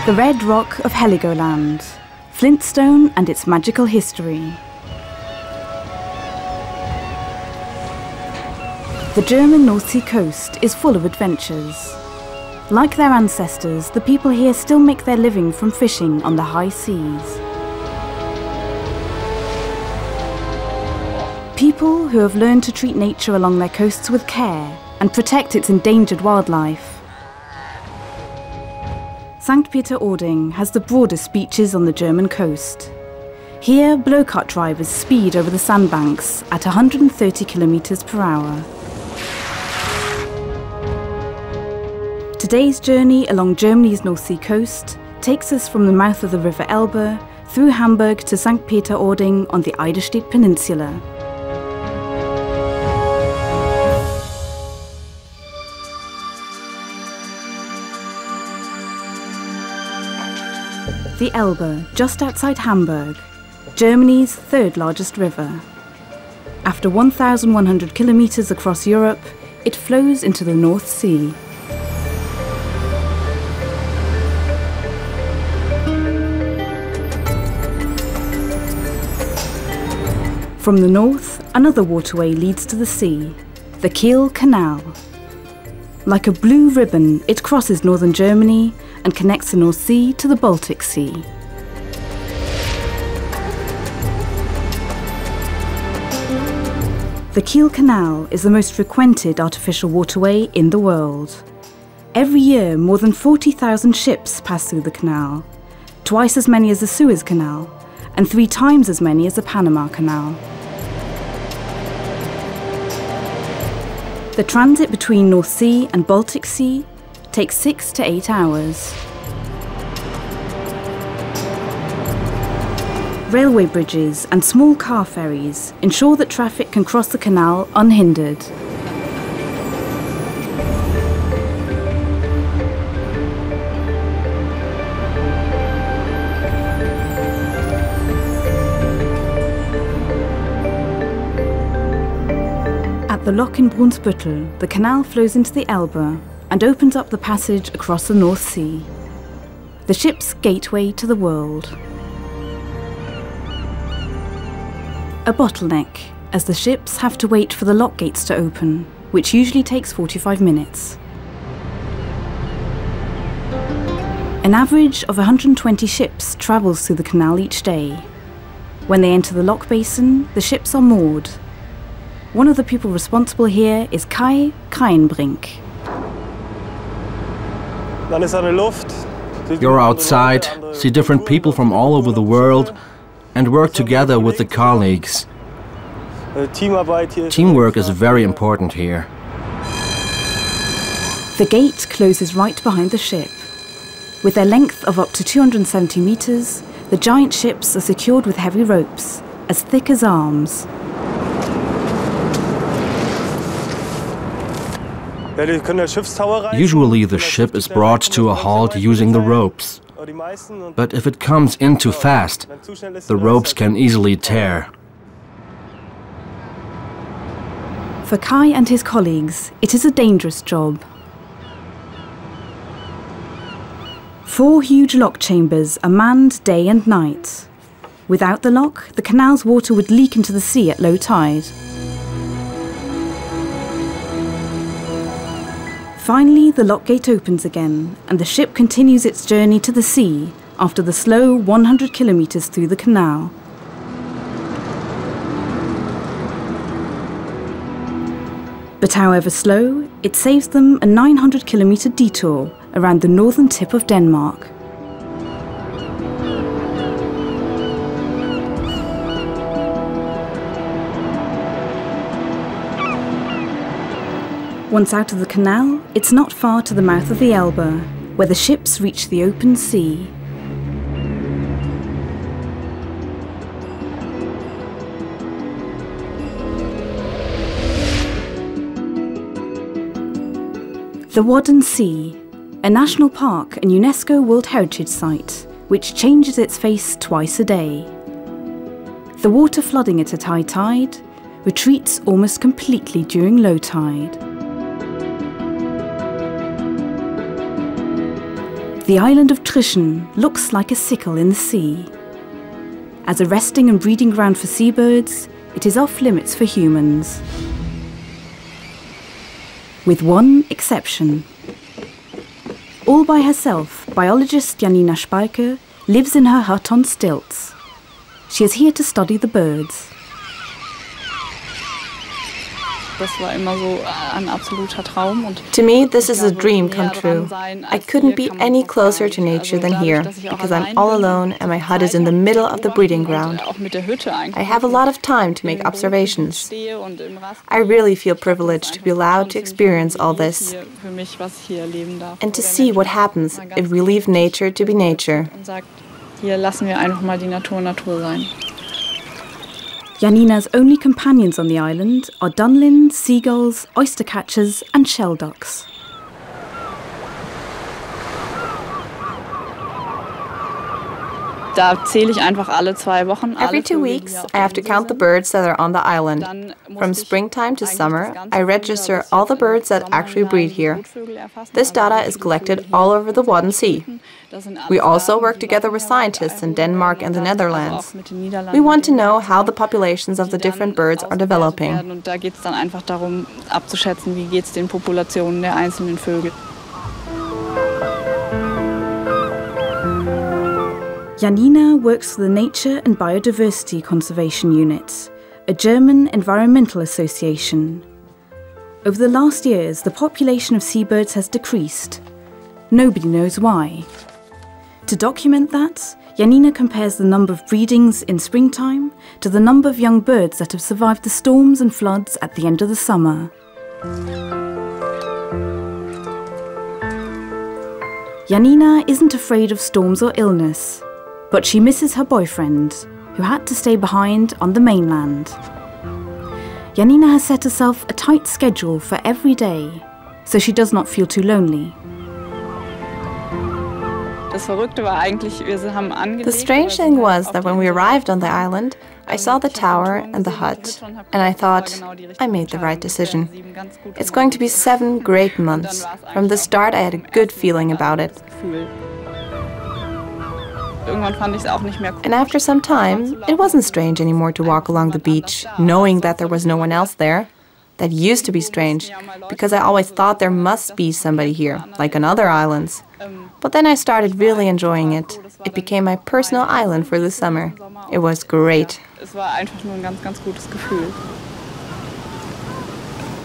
The red rock of Heligoland, Flintstone and its magical history. The German North Sea coast is full of adventures. Like their ancestors, the people here still make their living from fishing on the high seas. People who have learned to treat nature along their coasts with care and protect its endangered wildlife. Sankt Peter-Ording has the broadest beaches on the German coast. Here, blokart drivers speed over the sandbanks at 130 kilometers per hour. Today's journey along Germany's North Sea coast takes us from the mouth of the River Elbe through Hamburg to Sankt Peter-Ording on the Eiderstedt Peninsula. The Elbe, just outside Hamburg, Germany's third largest river. After 1,100 kilometers across Europe, it flows into the North Sea. From the north, another waterway leads to the sea, the Kiel Canal. Like a blue ribbon, it crosses northern Germany and connects the North Sea to the Baltic Sea. The Kiel Canal is the most frequented artificial waterway in the world. Every year, more than 40,000 ships pass through the canal, twice as many as the Suez Canal, and 3 times as many as the Panama Canal. The transit between North Sea and Baltic Sea takes 6 to 8 hours. Railway bridges and small car ferries ensure that traffic can cross the canal unhindered. At the lock in Brunsbüttel, the canal flows into the Elbe and opens up the passage across the North Sea, the ship's gateway to the world. A bottleneck, as the ships have to wait for the lock gates to open, which usually takes 45 minutes. An average of 120 ships travels through the canal each day. When they enter the lock basin, the ships are moored. One of the people responsible here is Kai Keinbrink. You're outside, see different people from all over the world, and work together with the colleagues. Teamwork is very important here. The gate closes right behind the ship. With their length of up to 270 meters, the giant ships are secured with heavy ropes, as thick as arms. Usually the ship is brought to a halt using the ropes. But if it comes in too fast, the ropes can easily tear. For Kai and his colleagues, it is a dangerous job. 4 huge lock chambers are manned day and night. Without the lock, the canal's water would leak into the sea at low tide. Finally, the lock gate opens again, and the ship continues its journey to the sea after the slow 100 kilometers through the canal. But however slow, it saves them a 900-kilometer detour around the northern tip of Denmark. Once out of the canal, it's not far to the mouth of the Elbe, where the ships reach the open sea. The Wadden Sea, a national park and UNESCO World Heritage Site, which changes its face twice a day. The water flooding it at high tide retreats almost completely during low tide. The island of Trischen looks like a sickle in the sea. As a resting and breeding ground for seabirds, it is off limits for humans. With one exception. All by herself, biologist Janina Spalke lives in her hut on stilts. She is here to study the birds. To me, this is a dream come true. I couldn't be any closer to nature than here, because I'm all alone and my hut is in the middle of the breeding ground. I have a lot of time to make observations. I really feel privileged to be allowed to experience all this and to see what happens if we leave nature to be nature. Janina's only companions on the island are dunlins, seagulls, oystercatchers and shell ducks. Every 2 weeks, I have to count the birds that are on the island. From springtime to summer, I register all the birds that actually breed here. This data is collected all over the Wadden Sea. We also work together with scientists in Denmark and the Netherlands. We want to know how the populations of the different birds are developing. Janina works for the Nature and Biodiversity Conservation Unit, a German environmental association. Over the last years, the population of seabirds has decreased. Nobody knows why. To document that, Janina compares the number of breedings in springtime to the number of young birds that have survived the storms and floods at the end of the summer. Janina isn't afraid of storms or illness, but she misses her boyfriend, who had to stay behind on the mainland. Janina has set herself a tight schedule for every day, so she does not feel too lonely. The strange thing was that when we arrived on the island, I saw the tower and the hut, and I thought, I made the right decision. It's going to be 7 great months. From the start, I had a good feeling about it. And after some time, it wasn't strange anymore to walk along the beach, knowing that there was no one else there. That used to be strange, because I always thought there must be somebody here, like on other islands. But then I started really enjoying it. It became my personal island for the summer. It was great.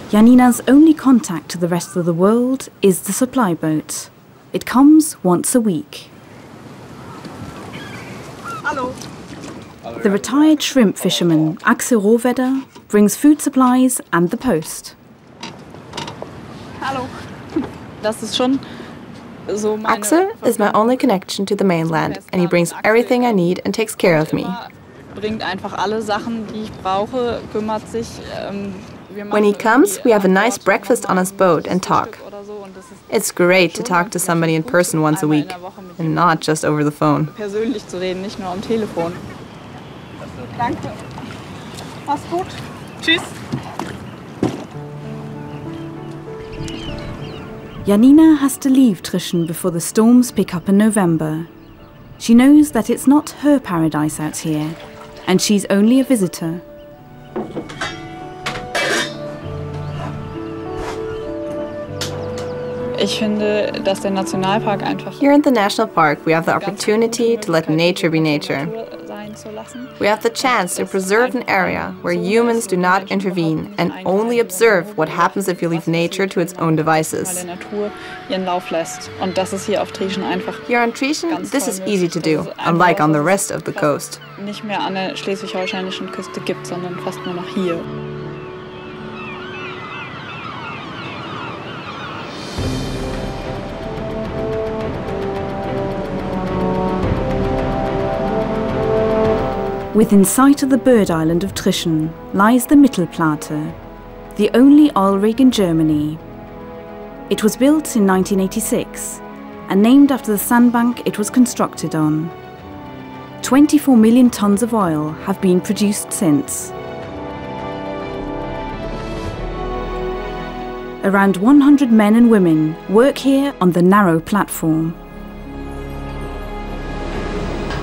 Janina's only contact to the rest of the world is the supply boat. It comes once a week. The retired shrimp fisherman Axel Rohwedder brings food supplies and the post. Axel is my only connection to the mainland, and he brings everything I need and takes care of me. When he comes, we have a nice breakfast on his boat and talk. It's great to talk to somebody in person once a week, and not just over the phone. Danke. Mach's gut. Tschüss. Janina has to leave Trischen before the storms pick up in November. She knows that it's not her paradise out here, and she's only a visitor. Here in the national park, we have the opportunity to let nature be nature. We have the chance to preserve an area where humans do not intervene and only observe what happens if you leave nature to its own devices. Here on Trischen, this is easy to do, unlike on the rest of the coast. Within sight of the bird island of Trischen lies the Mittelplate, the only oil rig in Germany. It was built in 1986 and named after the sandbank it was constructed on. 24 million tons of oil have been produced since. Around 100 men and women work here on the narrow platform.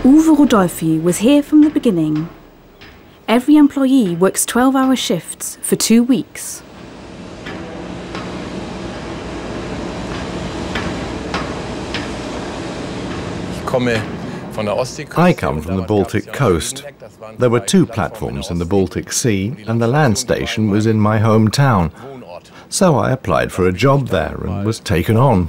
Uwe Rudolphi was here from the beginning. Every employee works 12-hour shifts for 2 weeks. I come from the Baltic coast. There were 2 platforms in the Baltic Sea, and the land station was in my hometown. So I applied for a job there and was taken on.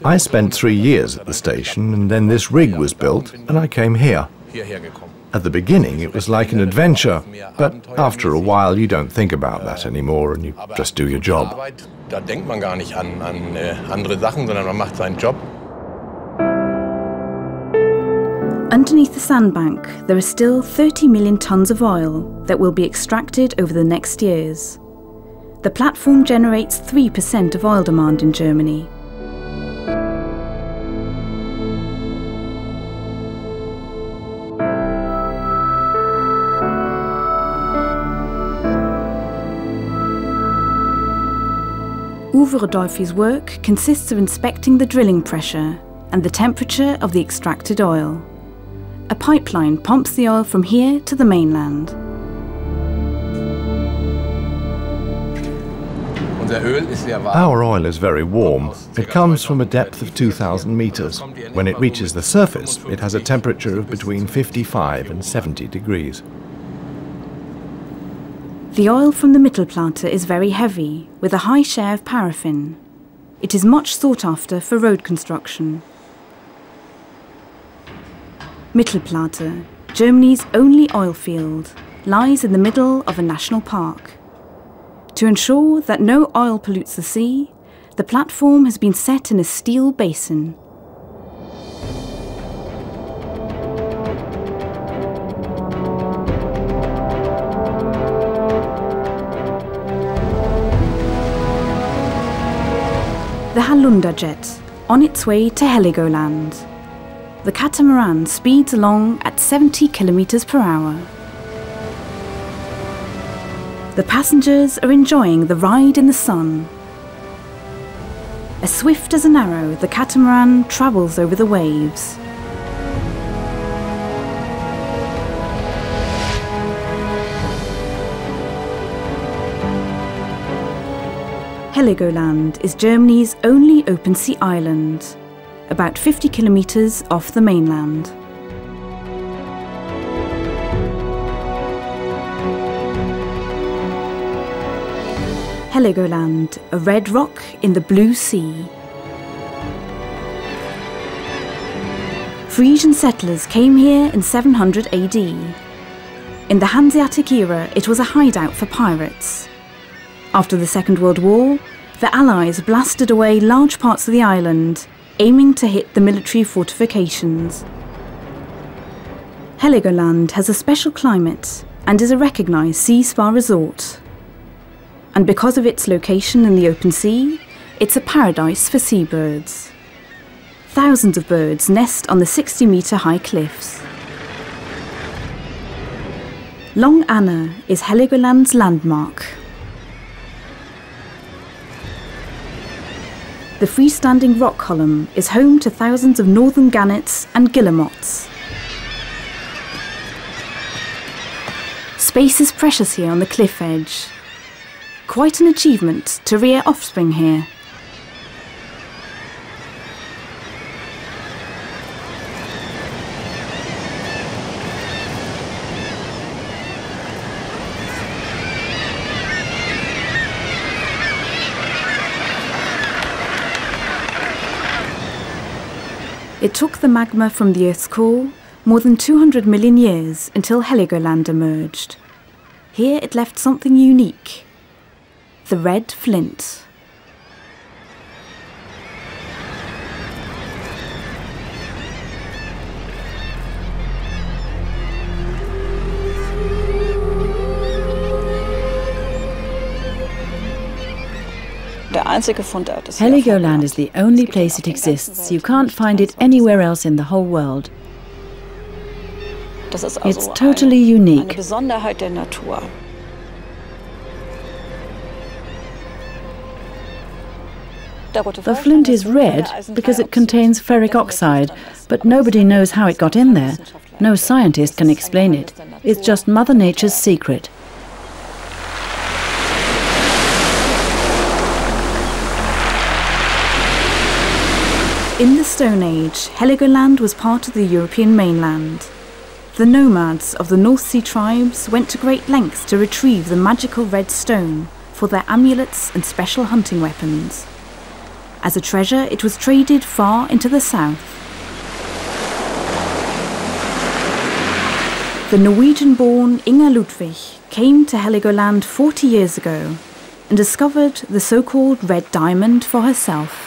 I spent 3 years at the station, and then this rig was built, and I came here. At the beginning, it was like an adventure, but after a while, you don't think about that anymore, and you just do your job. Da denkt man gar nicht an andere Sachen, sondern man macht seinen Job. Underneath the sandbank, there are still 30 million tonnes of oil that will be extracted over the next years. The platform generates 3% of oil demand in Germany. Uwe Rudolphi's work consists of inspecting the drilling pressure and the temperature of the extracted oil. A pipeline pumps the oil from here to the mainland. Our oil is very warm. It comes from a depth of 2,000 meters. When it reaches the surface, it has a temperature of between 55 and 70 degrees. The oil from the Mittelplate is very heavy, with a high share of paraffin. It is much sought after for road construction. Mittelplate, Germany's only oil field, lies in the middle of a national park. To ensure that no oil pollutes the sea, the platform has been set in a steel basin. The Halunda jet, on its way to Heligoland. The catamaran speeds along at 70 kilometers per hour. The passengers are enjoying the ride in the sun. As swift as an arrow, the catamaran travels over the waves. Heligoland is Germany's only open sea island, about 50 kilometers off the mainland. Heligoland, a red rock in the blue sea. Frisian settlers came here in 700 AD. In the Hanseatic era, it was a hideout for pirates. After the Second World War, the Allies blasted away large parts of the island, aiming to hit the military fortifications. Heligoland has a special climate and is a recognised sea spa resort. And because of its location in the open sea, it's a paradise for seabirds. Thousands of birds nest on the 60-metre high cliffs. Long Anna is Heligoland's landmark. The freestanding rock column is home to thousands of northern gannets and guillemots. Space is precious here on the cliff edge. Quite an achievement to rear offspring here. It took the magma from the Earth's core more than 200 million years until Heligoland emerged. Here it left something unique: the red flint. Heligoland is the only place it exists. You can't find it anywhere else in the whole world. It's totally unique. The flint is red because it contains ferric oxide, but nobody knows how it got in there. No scientist can explain it. It's just Mother Nature's secret. In the Stone Age, Heligoland was part of the European mainland. The nomads of the North Sea tribes went to great lengths to retrieve the magical red stone for their amulets and special hunting weapons. As a treasure, it was traded far into the south. The Norwegian-born Inger Ludwig came to Heligoland 40 years ago and discovered the so-called red diamond for herself.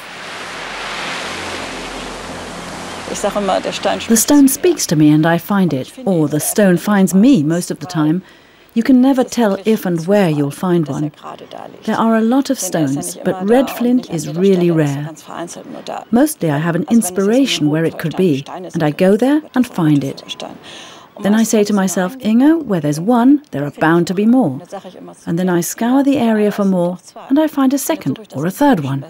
The stone speaks to me and I find it, or the stone finds me most of the time. You can never tell if and where you'll find one. There are a lot of stones, but red flint is really rare. Mostly I have an inspiration where it could be, and I go there and find it. Then I say to myself, Inge, where there's one, there are bound to be more. And then I scour the area for more, and I find a second or a third one.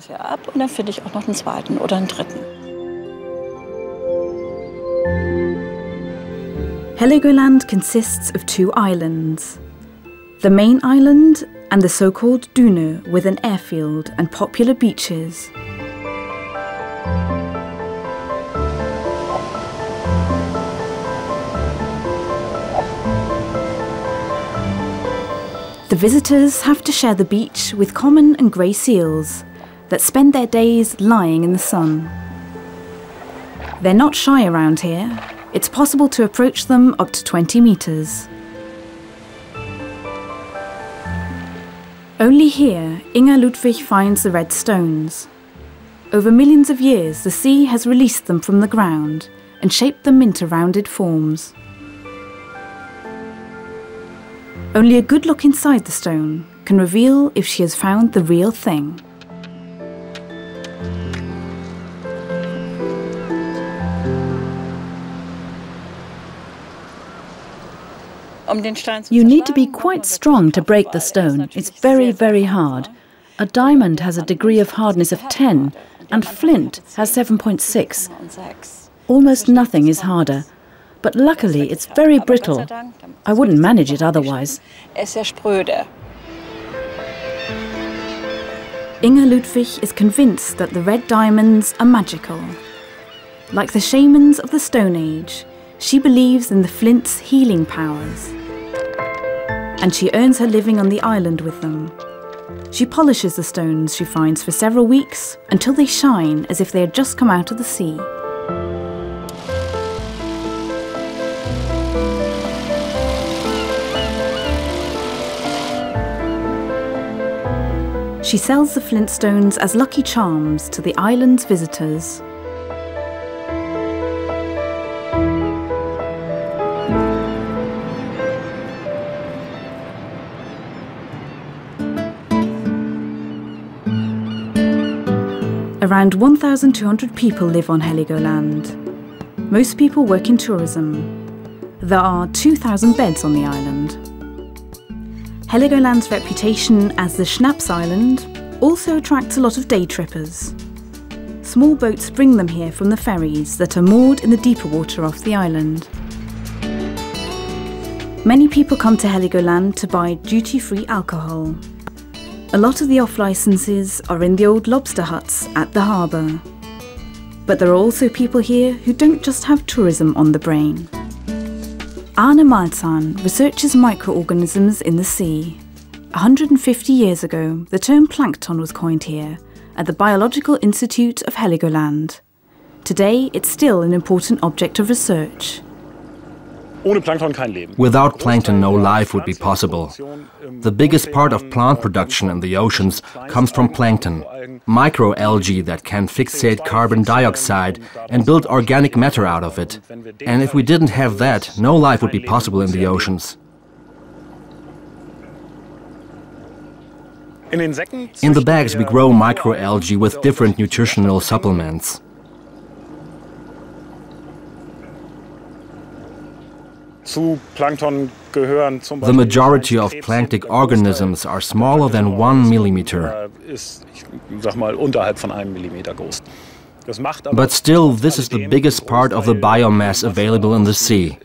Heligoland consists of two islands. The main island and the so-called dune with an airfield and popular beaches. The visitors have to share the beach with common and grey seals that spend their days lying in the sun. They're not shy around here. It's possible to approach them up to 20 metres. Only here, Inger Ludwig finds the red stones. Over millions of years, the sea has released them from the ground and shaped them into rounded forms. Only a good look inside the stone can reveal if she has found the real thing. You need to be quite strong to break the stone. It's very, very hard. A diamond has a degree of hardness of 10, and flint has 7.6. Almost nothing is harder. But luckily, it's very brittle. I wouldn't manage it otherwise. Inger Ludwig is convinced that the red diamonds are magical. Like the shamans of the Stone Age, she believes in the flint's healing powers. And she earns her living on the island with them. She polishes the stones she finds for several weeks until they shine as if they had just come out of the sea. She sells the flint stones as lucky charms to the island's visitors. Around 1,200 people live on Heligoland. Most people work in tourism. There are 2,000 beds on the island. Heligoland's reputation as the Schnapps Island also attracts a lot of day trippers. Small boats bring them here from the ferries that are moored in the deeper water off the island. Many people come to Heligoland to buy duty-free alcohol. A lot of the off-licences are in the old lobster huts at the harbour. But there are also people here who don't just have tourism on the brain. Arne Malzahn researches microorganisms in the sea. 150 years ago, the term plankton was coined here at the Biological Institute of Heligoland. Today, it's still an important object of research. Without plankton, no life would be possible. The biggest part of plant production in the oceans comes from plankton, microalgae that can fixate carbon dioxide and build organic matter out of it. And if we didn't have that, no life would be possible in the oceans. In the bags we grow microalgae with different nutritional supplements. The majority of planktic organisms are smaller than 1 millimeter. But still, this is the biggest part of the biomass available in the sea.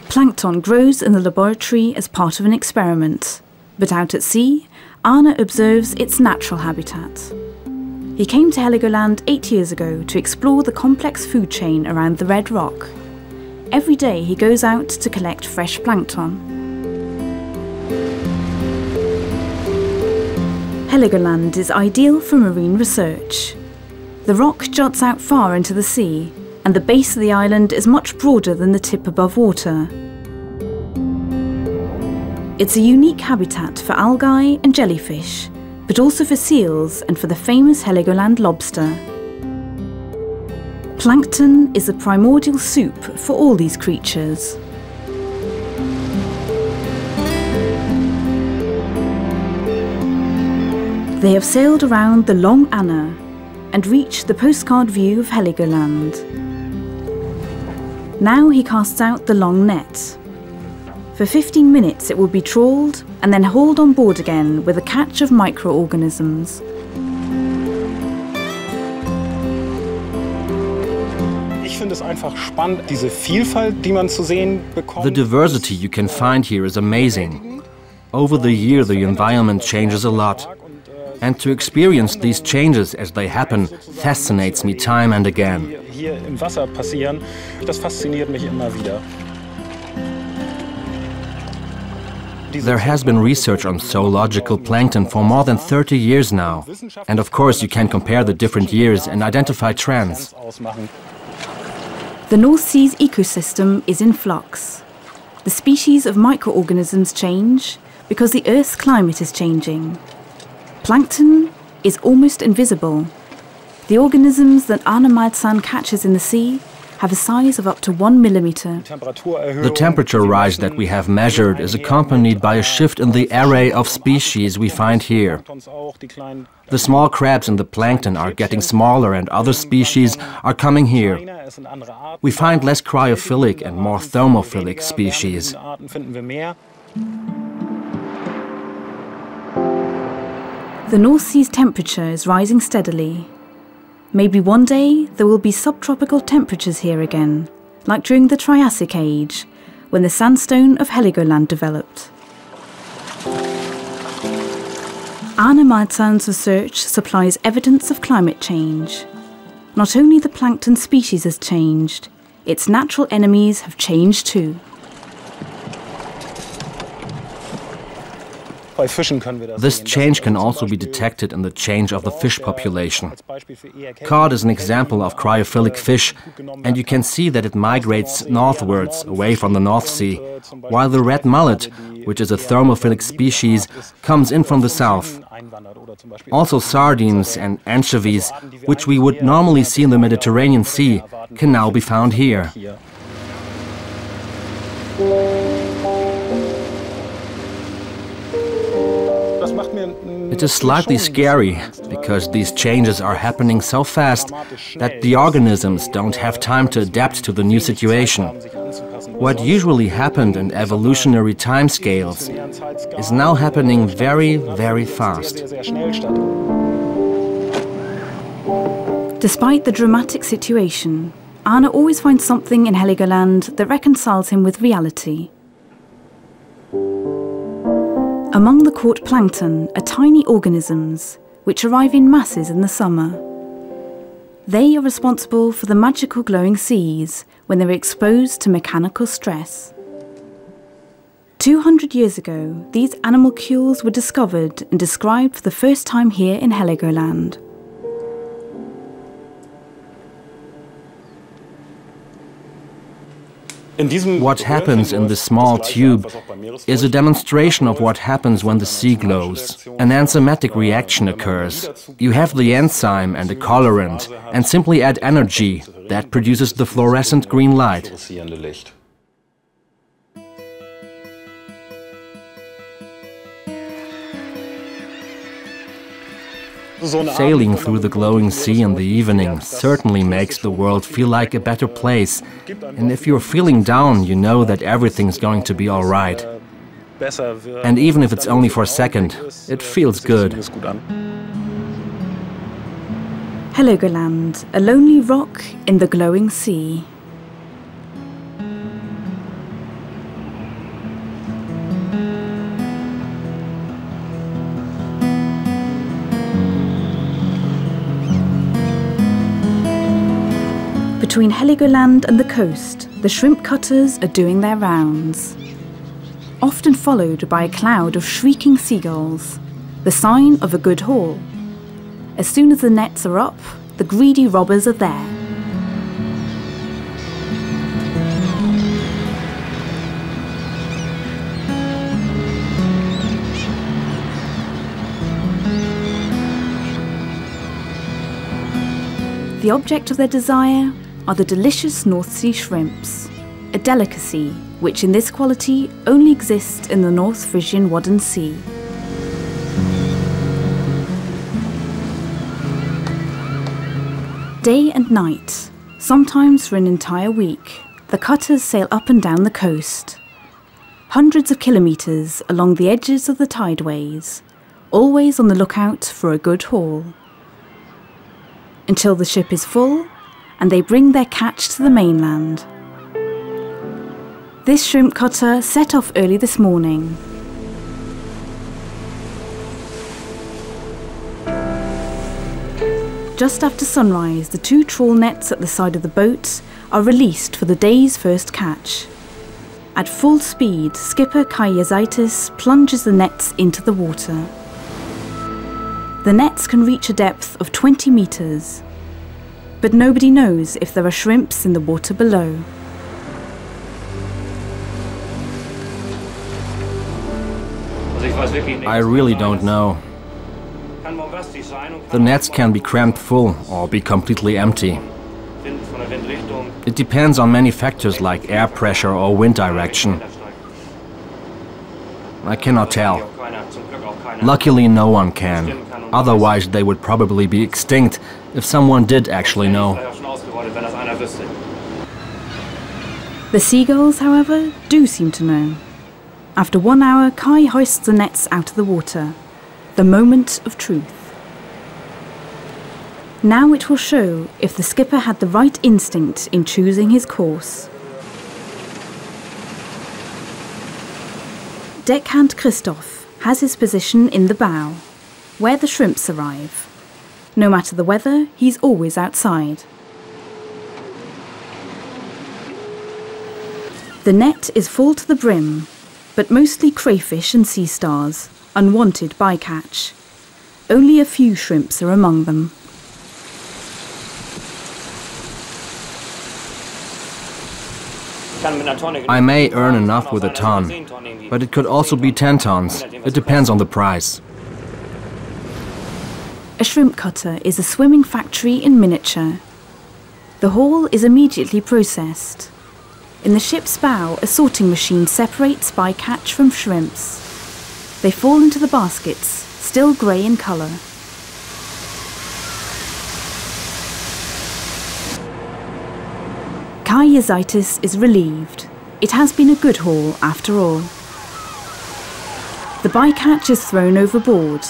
Plankton grows in the laboratory as part of an experiment, but out at sea, Arne observes its natural habitat. He came to Heligoland 8 years ago to explore the complex food chain around the Red Rock. Every day he goes out to collect fresh plankton. Heligoland is ideal for marine research. The rock juts out far into the sea, and the base of the island is much broader than the tip above water. It's a unique habitat for algae and jellyfish, but also for seals and for the famous Heligoland lobster. Plankton is the primordial soup for all these creatures. They have sailed around the Long Anna and reached the postcard view of Heligoland. Now he casts out the long net. For 15 minutes it will be trawled and then hauled on board again with a catch of microorganisms. The diversity you can find here is amazing. Over the year the environment changes a lot. And to experience these changes as they happen fascinates me time and again. There has been research on zoological plankton for more than 30 years now. And of course you can compare the different years and identify trends. The North Sea's ecosystem is in flux. The species of microorganisms change because the Earth's climate is changing. Plankton is almost invisible. The organisms that Arne Maltzahn catches in the sea have a size of up to 1 millimeter. The temperature rise that we have measured is accompanied by a shift in the array of species we find here. The small crabs in the plankton are getting smaller and other species are coming here. We find less cryophilic and more thermophilic species. The North Sea's temperature is rising steadily. Maybe one day there will be subtropical temperatures here again, like during the Triassic Age, when the sandstone of Heligoland developed. Arne Maltzahn's research supplies evidence of climate change. Not only the plankton species has changed, its natural enemies have changed too. This change can also be detected in the change of the fish population. Cod is an example of cryophilic fish, and you can see that it migrates northwards, away from the North Sea, while the red mullet, which is a thermophilic species, comes in from the south. Also sardines and anchovies, which we would normally see in the Mediterranean Sea, can now be found here. It is slightly scary, because these changes are happening so fast that the organisms don't have time to adapt to the new situation. What usually happened in evolutionary timescales is now happening very, very fast. Despite the dramatic situation, Arne always finds something in Heligoland that reconciles him with reality. Among the caught plankton are tiny organisms which arrive in masses in the summer. They are responsible for the magical glowing seas when they are exposed to mechanical stress. 200 years ago, these animalcules were discovered and described for the first time here in Heligoland. What happens in this small tube is a demonstration of what happens when the sea glows. An enzymatic reaction occurs. You have the enzyme and a colorant, and simply add energy. That produces the fluorescent green light. Sailing through the glowing sea in the evening certainly makes the world feel like a better place. And if you're feeling down, you know that everything's going to be all right. And even if it's only for a second, it feels good. Heligoland, a lonely rock in the glowing sea. Between Heligoland and the coast, the shrimp cutters are doing their rounds. Often followed by a cloud of shrieking seagulls, the sign of a good haul. As soon as the nets are up, the greedy robbers are there. The object of their desire are the delicious North Sea shrimps, a delicacy which in this quality only exists in the North Frisian Wadden Sea. Day and night, sometimes for an entire week, the cutters sail up and down the coast. Hundreds of kilometres along the edges of the tideways, always on the lookout for a good haul. Until the ship is full and they bring their catch to the mainland. This shrimp cutter set off early this morning. Just after sunrise, the 2 trawl nets at the side of the boat are released for the day's first catch. At full speed, skipper Cultivates plunges the nets into the water. The nets can reach a depth of 20 metres, but nobody knows if there are shrimps in the water below. I really don't know. The nets can be crammed full or be completely empty. It depends on many factors like air pressure or wind direction. I cannot tell. Luckily no one can. Otherwise they would probably be extinct if someone did actually know. The seagulls, however, do seem to know. After 1 hour, Kai hoists the nets out of the water. The moment of truth. Now it will show if the skipper had the right instinct in choosing his course. Deckhand Christoph has his position in the bow, where the shrimps arrive. No matter the weather, he's always outside. The net is full to the brim, but mostly crayfish and sea stars, unwanted bycatch. Only a few shrimps are among them. I may earn enough with a ton, but it could also be 10 tons. It depends on the price. A shrimp cutter is a swimming factory in miniature. The haul is immediately processed. In the ship's bow, a sorting machine separates bycatch from shrimps. They fall into the baskets, still grey in colour. Cultivates is relieved. It has been a good haul after all. The bycatch is thrown overboard.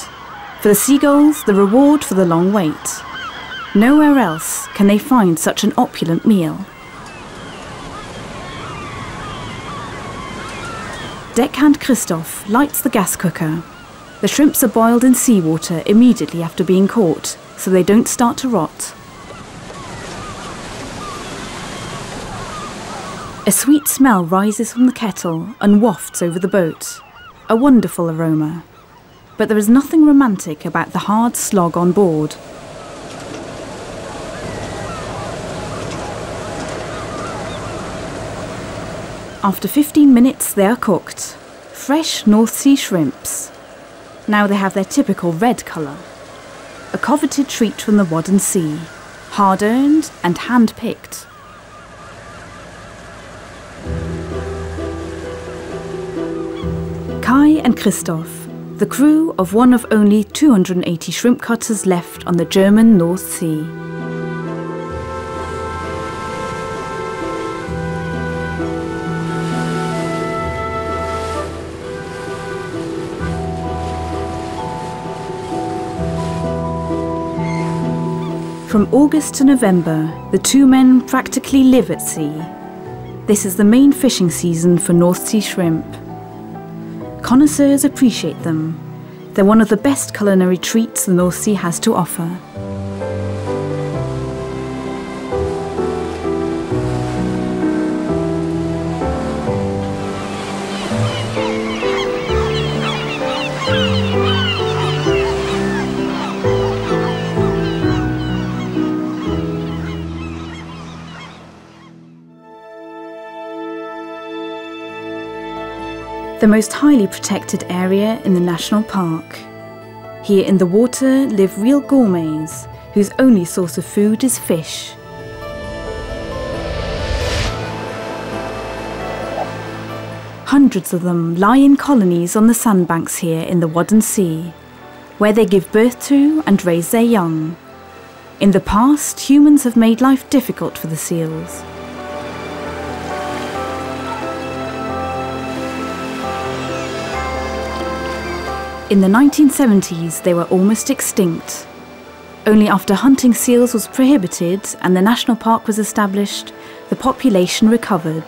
For the seagulls, the reward for the long wait. Nowhere else can they find such an opulent meal. Deckhand Christoph lights the gas cooker. The shrimps are boiled in seawater immediately after being caught, so they don't start to rot. A sweet smell rises from the kettle and wafts over the boat. A wonderful aroma. But there is nothing romantic about the hard slog on board. After 15 minutes they are cooked. Fresh North Sea shrimps. Now they have their typical red colour. A coveted treat from the Wadden Sea. Hard-earned and hand-picked. Kai and Christoph, the crew of one of only 280 shrimp cutters left on the German North Sea. From August to November, the two men practically live at sea. This is the main fishing season for North Sea shrimp. Connoisseurs appreciate them. They're one of the best culinary treats the North Sea has to offer. The most highly protected area in the national park. Here in the water live real gourmets, whose only source of food is fish. Hundreds of them lie in colonies on the sandbanks here in the Wadden Sea, where they give birth to and raise their young. In the past, humans have made life difficult for the seals. In the 1970s, they were almost extinct. Only after hunting seals was prohibited and the national park was established, the population recovered.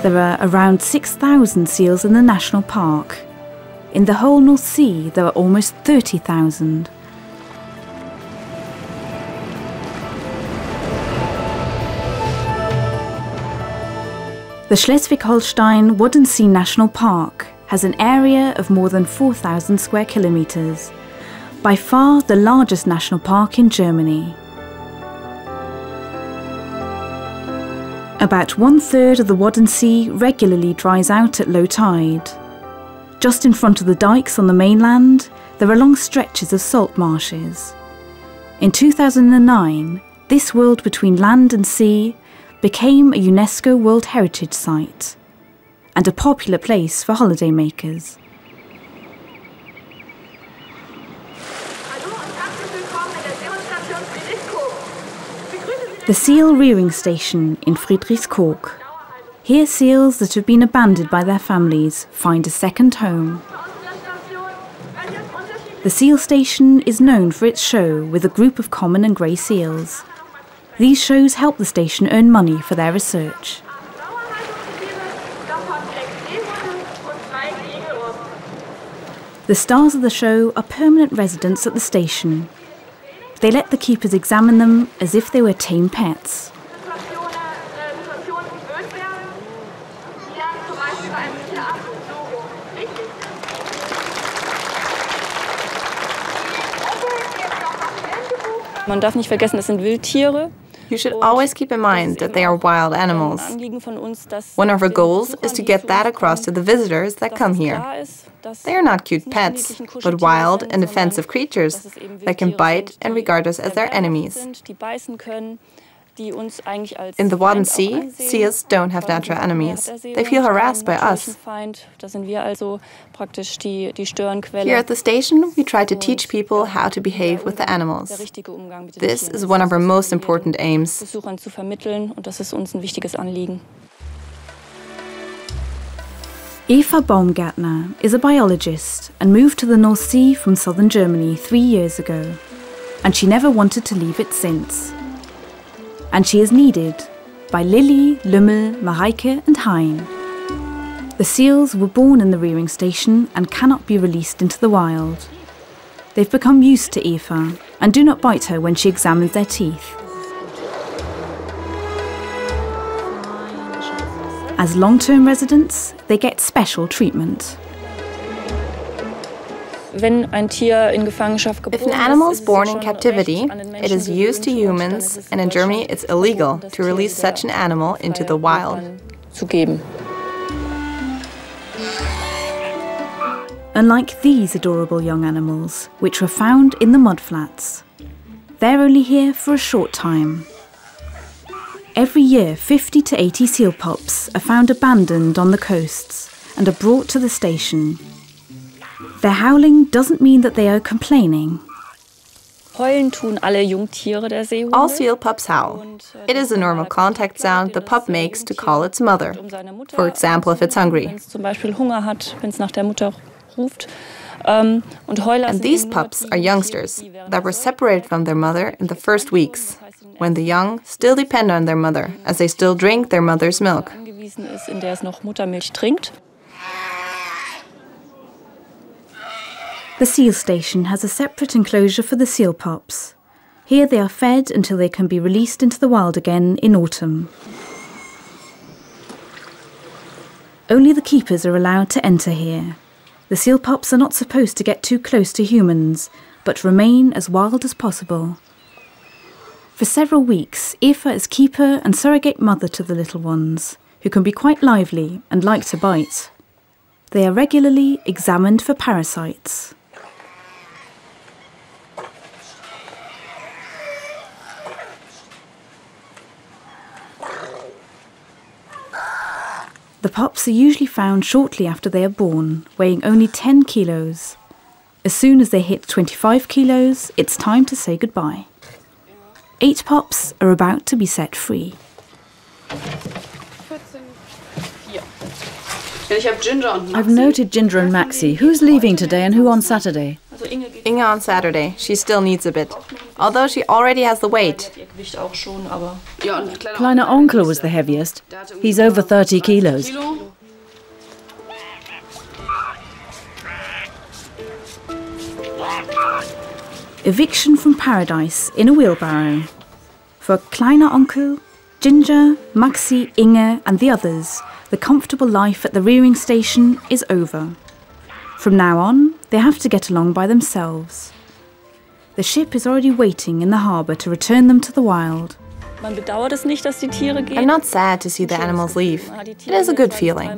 There are around 6,000 seals in the national park. In the whole North Sea, there are almost 30,000. The Schleswig-Holstein Wadden Sea National Park has an area of more than 4,000 square kilometres, by far the largest national park in Germany. About 1/3 of the Wadden Sea regularly dries out at low tide. Just in front of the dikes on the mainland, there are long stretches of salt marshes. In 2009, this world between land and sea became a UNESCO World Heritage Site and a popular place for holidaymakers. The seal rearing station in Friedrichskoog. Here seals that have been abandoned by their families find a second home. The seal station is known for its show with a group of common and grey seals. These shows help the station earn money for their research. The stars of the show are permanent residents at the station. They let the keepers examine them as if they were tame pets. Man darf nicht vergessen, es sind Wildtiere. You should always keep in mind that they are wild animals. One of our goals is to get that across to the visitors that come here. They are not cute pets, but wild and offensive creatures that can bite and regard us as their enemies. In the Wadden Sea, seals don't have natural enemies. They feel harassed by us. Here at the station, we try to teach people how to behave with the animals. This is one of our most important aims. Eva Baumgärtner is a biologist and moved to the North Sea from southern Germany 3 years ago. And she never wanted to leave it since. And she is needed by Lilly, Lümmel, Mareike and Hein. The seals were born in the rearing station and cannot be released into the wild. They've become used to Eva and do not bite her when she examines their teeth. As long-term residents, they get special treatment. If an animal is born in captivity, it is used to humans, and in Germany it's illegal to release such an animal into the wild. Unlike these adorable young animals, which were found in the mudflats. They're only here for a short time. Every year, 50 to 80 seal pups are found abandoned on the coasts and are brought to the station. Their howling doesn't mean that they are complaining. Heulen tun alle Jungtiere der Seehunde. All seal pups howl. It is a normal contact sound the pup makes to call its mother. For example, if it's hungry. Zum Beispiel Hunger hat, wenn es nach der Mutter ruft. Und these pups are youngsters that were separated from their mother in the first weeks, when the young still depend on their mother, as they still drink their mother's milk. angewiesen ist, in der es noch Muttermilch trinkt. The seal station has a separate enclosure for the seal pups. Here they are fed until they can be released into the wild again in autumn. Only the keepers are allowed to enter here. The seal pups are not supposed to get too close to humans, but remain as wild as possible. For several weeks, Eva is keeper and surrogate mother to the little ones, who can be quite lively and like to bite. They are regularly examined for parasites. The pups are usually found shortly after they are born, weighing only 10 kilos. As soon as they hit 25 kilos, it's time to say goodbye. 8 pups are about to be set free. I've noted Ginger and Maxi. Who's leaving today and who on Saturday? Inge on Saturday. She still needs a bit, although she already has the weight. Kleiner Onkel was the heaviest. He's over 30 kilos. Eviction from paradise in a wheelbarrow. For Kleiner Onkel, Ginger, Maxi, Inge and the others, the comfortable life at the rearing station is over. From now on, they have to get along by themselves. The ship is already waiting in the harbour to return them to the wild. Man bedauert es nicht, dass die Tiere gehen. I'm not sad to see the animals leave. It is a good feeling.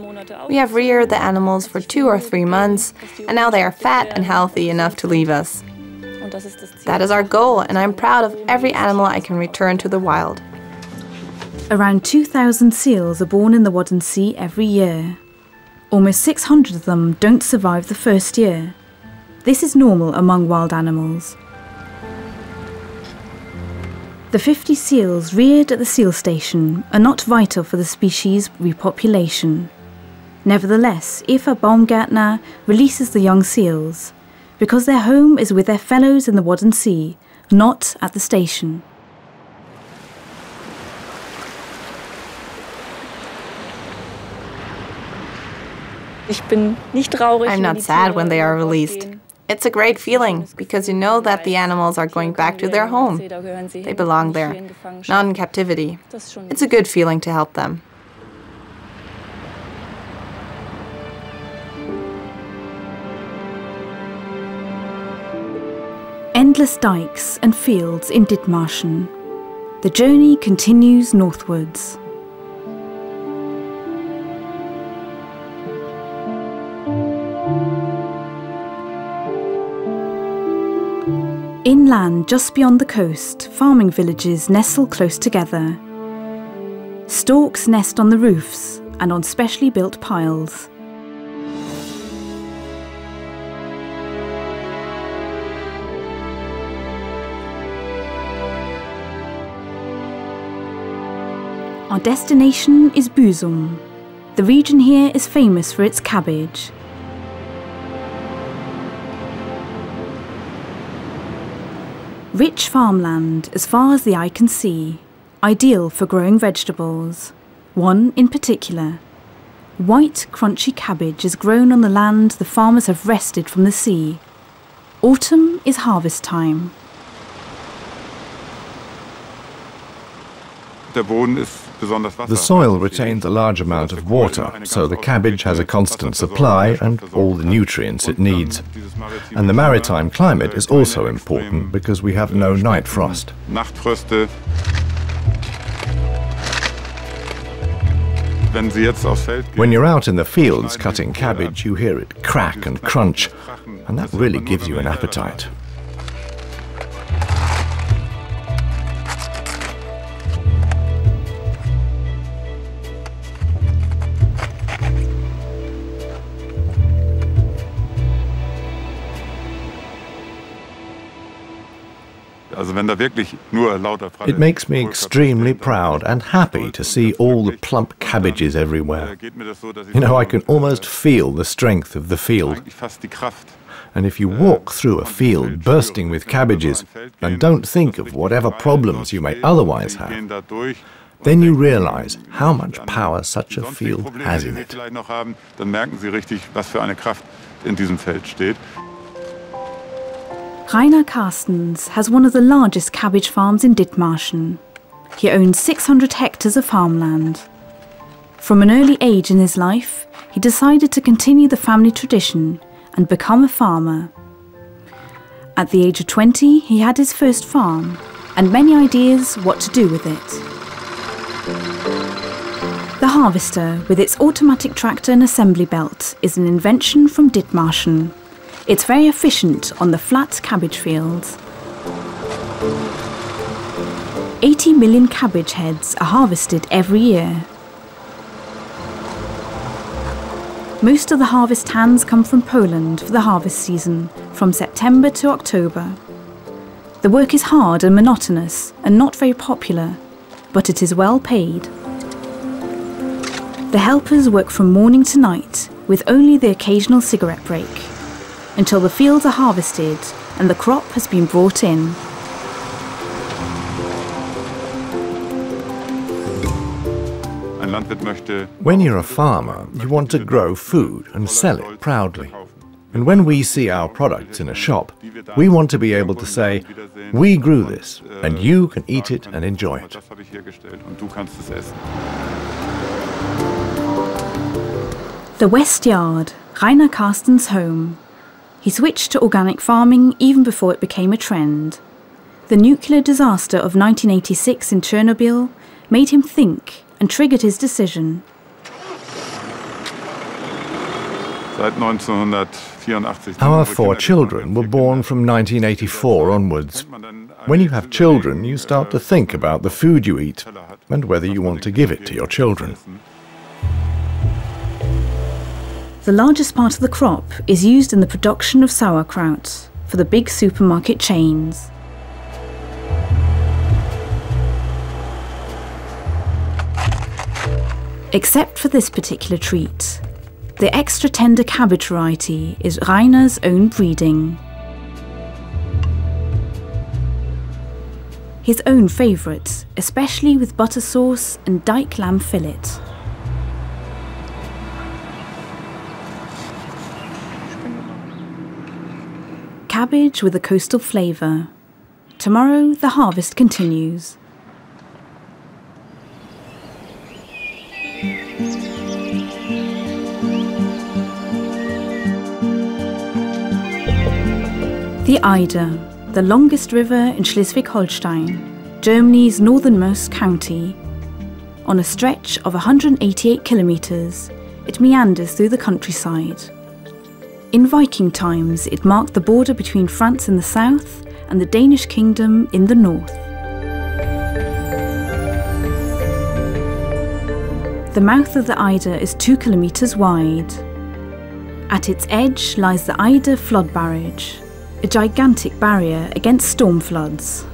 We have reared the animals for 2 or 3 months, and now they are fat and healthy enough to leave us. That is our goal, and I'm proud of every animal I can return to the wild. Around 2,000 seals are born in the Wadden Sea every year. Almost 600 of them don't survive the first year. This is normal among wild animals. The 50 seals reared at the seal station are not vital for the species' repopulation. Nevertheless, Eva Baumgärtner releases the young seals, because their home is with their fellows in the Wadden Sea, not at the station. I'm not sad when they are released. It's a great feeling, because you know that the animals are going back to their home. They belong there, not in captivity. It's a good feeling to help them. Endless dikes and fields in Dithmarschen. The journey continues northwards. Inland, just beyond the coast, farming villages nestle close together. Storks nest on the roofs and on specially built piles. Our destination is Büsum. The region here is famous for its cabbage. Rich farmland as far as the eye can see, ideal for growing vegetables. One in particular. White, crunchy cabbage is grown on the land the farmers have wrested from the sea. Autumn is harvest time. The soil retains a large amount of water, so the cabbage has a constant supply and all the nutrients it needs. And the maritime climate is also important because we have no night frost. When you're out in the fields cutting cabbage, you hear it crack and crunch, and that really gives you an appetite. It makes me extremely proud and happy to see all the plump cabbages everywhere. You know, I can almost feel the strength of the field. And if you walk through a field bursting with cabbages and don't think of whatever problems you may otherwise have, then you realize how much power such a field has in it. Rainer Carstens has one of the largest cabbage farms in Dithmarschen. He owns 600 hectares of farmland. From an early age in his life, he decided to continue the family tradition and become a farmer. At the age of 20, he had his first farm and many ideas what to do with it. The harvester, with its automatic tractor and assembly belt, is an invention from Dithmarschen. It's very efficient on the flat cabbage fields. 80 million cabbage heads are harvested every year. Most of the harvest hands come from Poland for the harvest season, from September to October. The work is hard and monotonous and not very popular, but it is well paid. The helpers work from morning to night with only the occasional cigarette break, until the fields are harvested and the crop has been brought in. When you're a farmer, you want to grow food and sell it proudly. And when we see our products in a shop, we want to be able to say, we grew this, and you can eat it and enjoy it. The West Yard, Rainer Carstens' home. He switched to organic farming even before it became a trend. The nuclear disaster of 1986 in Chernobyl made him think and triggered his decision. Our 4 children were born from 1984 onwards. When you have children, you start to think about the food you eat and whether you want to give it to your children. The largest part of the crop is used in the production of sauerkraut for the big supermarket chains. Except for this particular treat, the extra tender cabbage variety is Rainer's own breeding. His own favourite, especially with butter sauce and dike lamb fillet. Cabbage with a coastal flavour. Tomorrow the harvest continues. The Eider, the longest river in Schleswig-Holstein, Germany's northernmost county. On a stretch of 188 kilometres, it meanders through the countryside. In Viking times, it marked the border between France in the south and the Danish kingdom in the north. The mouth of the Eider is 2 kilometres wide. At its edge lies the Eider flood barrage, a gigantic barrier against storm floods.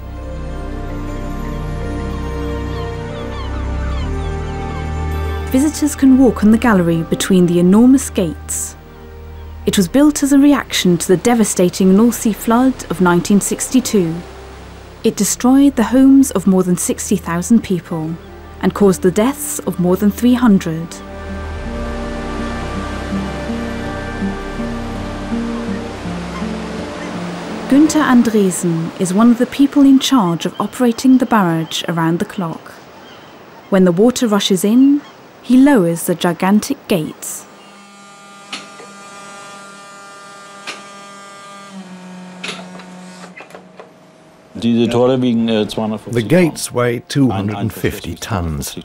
Visitors can walk on the gallery between the enormous gates. It was built as a reaction to the devastating North Sea flood of 1962. It destroyed the homes of more than 60,000 people and caused the deaths of more than 300. Günther Andresen is one of the people in charge of operating the barrage around the clock. When the water rushes in, he lowers the gigantic gates. The gates weigh 250 tons.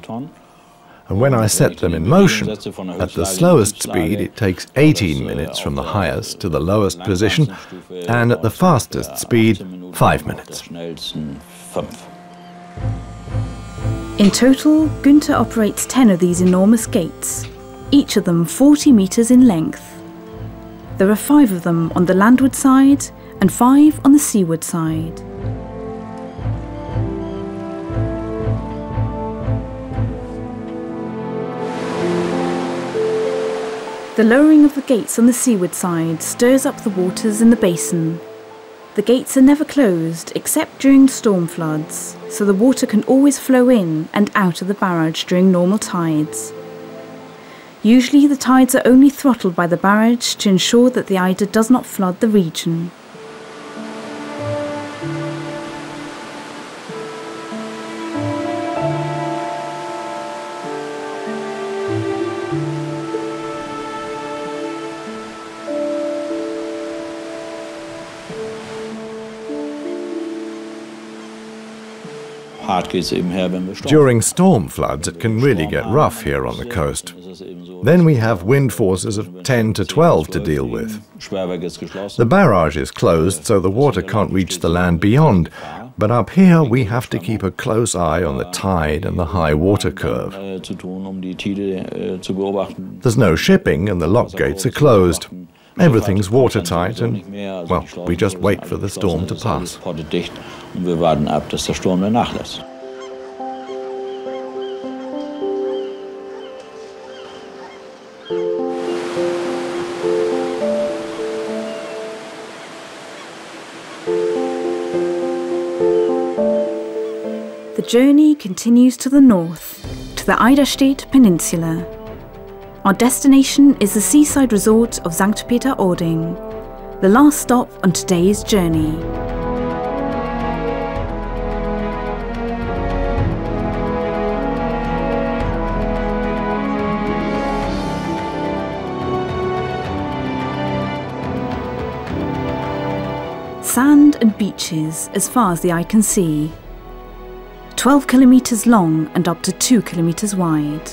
And when I set them in motion, at the slowest speed it takes 18 minutes from the highest to the lowest position, and at the fastest speed, 5 minutes. In total, Günther operates 10 of these enormous gates, each of them 40 metres in length. There are 5 of them on the landward side and 5 on the seaward side. The lowering of the gates on the seaward side stirs up the waters in the basin. The gates are never closed except during storm floods, so the water can always flow in and out of the barrage during normal tides. Usually the tides are only throttled by the barrage to ensure that the Eider does not flood the region. During storm floods, it can really get rough here on the coast. Then we have wind forces of 10 to 12 to deal with. The barrage is closed, so the water can't reach the land beyond, but up here we have to keep a close eye on the tide and the high water curve. There's no shipping and the lock gates are closed. Everything's watertight and, well, we just wait for the storm to pass. The journey continues to the north, to the Eiderstedt Peninsula. Our destination is the seaside resort of Sankt Peter-Ording, the last stop on today's journey. Sand and beaches as far as the eye can see. 12 kilometres long and up to 2 kilometres wide.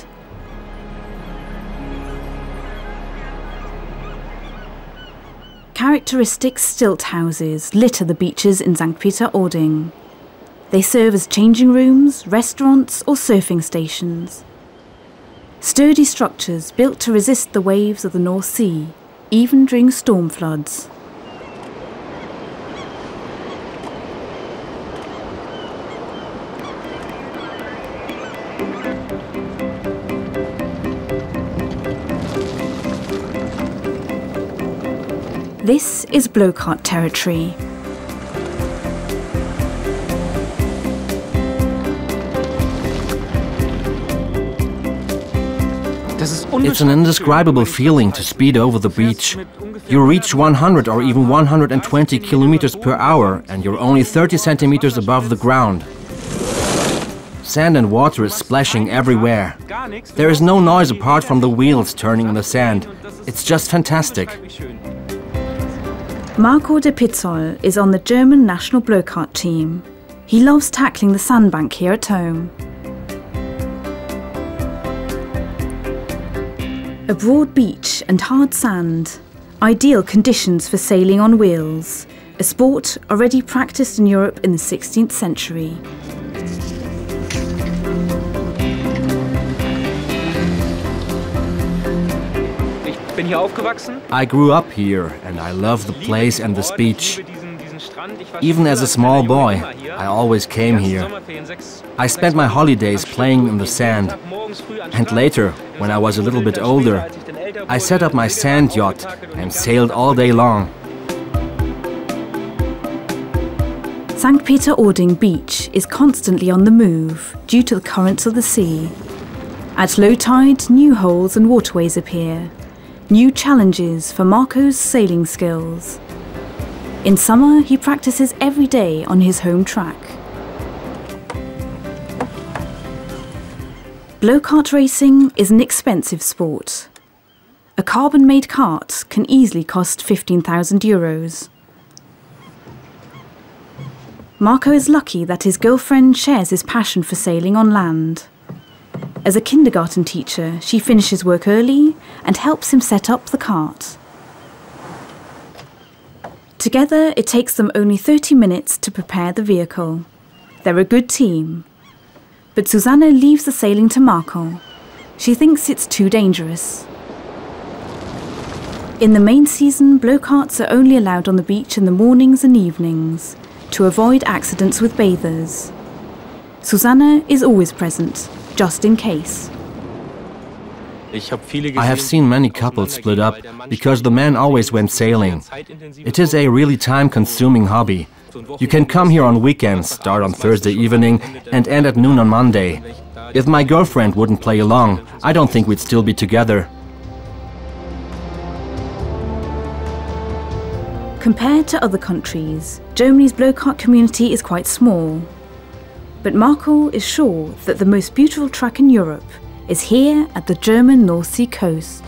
Characteristic stilt houses litter the beaches in Sankt Peter-Ording. They serve as changing rooms, restaurants or surfing stations. Sturdy structures built to resist the waves of the North Sea, even during storm floods. This is blokart territory. It's an indescribable feeling to speed over the beach. You reach 100 or even 120 kilometers per hour and you're only 30 centimeters above the ground. Sand and water is splashing everywhere. There is no noise apart from the wheels turning in the sand. It's just fantastic. Marco de Pizzol is on the German national blokart team. He loves tackling the sandbank here at home. A broad beach and hard sand, ideal conditions for sailing on wheels, a sport already practiced in Europe in the 16th century. I grew up here and I love the place and this beach. Even as a small boy, I always came here. I spent my holidays playing in the sand. And later, when I was a little bit older, I set up my sand yacht and sailed all day long. Sankt Peter-Ording beach is constantly on the move due to the currents of the sea. At low tide, new holes and waterways appear. New challenges for Marco's sailing skills. In summer, he practices every day on his home track. Blokart racing is an expensive sport. A carbon-made cart can easily cost €15,000. Marco is lucky that his girlfriend shares his passion for sailing on land. As a kindergarten teacher, she finishes work early and helps him set up the cart. Together, it takes them only 30 minutes to prepare the vehicle. They're a good team. But Susanne leaves the sailing to Marco. She thinks it's too dangerous. In the main season, blokarts are only allowed on the beach in the mornings and evenings to avoid accidents with bathers. Susanne is always present, just in case. I have seen many couples split up because the man always went sailing. It is a really time-consuming hobby. You can come here on weekends, start on Thursday evening and end at noon on Monday. If my girlfriend wouldn't play along, I don't think we'd still be together. Compared to other countries, Germany's blokart community is quite small. But Marco is sure that the most beautiful track in Europe is here at the German North Sea coast.